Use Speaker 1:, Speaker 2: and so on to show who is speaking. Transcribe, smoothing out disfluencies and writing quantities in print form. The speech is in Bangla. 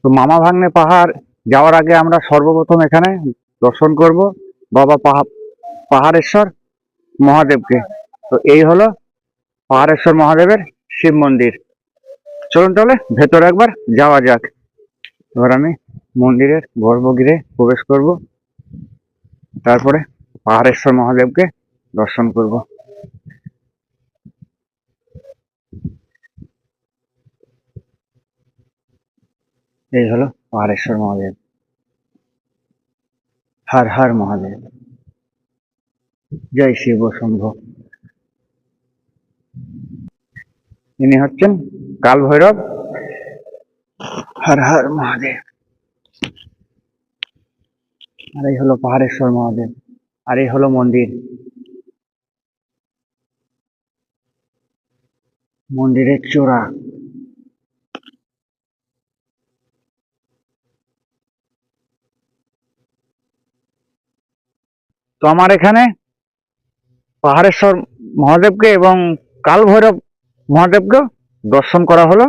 Speaker 1: তো মামা ভাগ্নে পাহাড় যাওয়ার আগে আমরা সর্বপ্রথম এখানে দর্শন করব বাবা পাহাড়েশ্বর মহাদেবকে। তো এই হলো পাহাড়েশ্বর মহাদেবের শিব মন্দির। চলুন তাহলে ভেতরে একবার যাওয়া যাক। এবার আমি মন্দিরের গর্ভগৃহে প্রবেশ করব, তারপরে পাহাড়েশ্বর মহাদেবকে দর্শন করব। এই হলো পাহাড়েশ্বর মহাদেব। হর হর মহাদেব, জয় শিব শম্ভু। ইনি হচ্ছেন কাল ভৈরব। হর হর মহাদেব। আর এই হলো পাহাড়েশ্বর মহাদেব, আর এই হলো মন্দির। মন্দিরের চূড়া। তো আমার এখানে পাহাড়েশ্বর মহাদেবকে এবং কাল ভৈরব মহাদেবকে দর্শন করা হলো।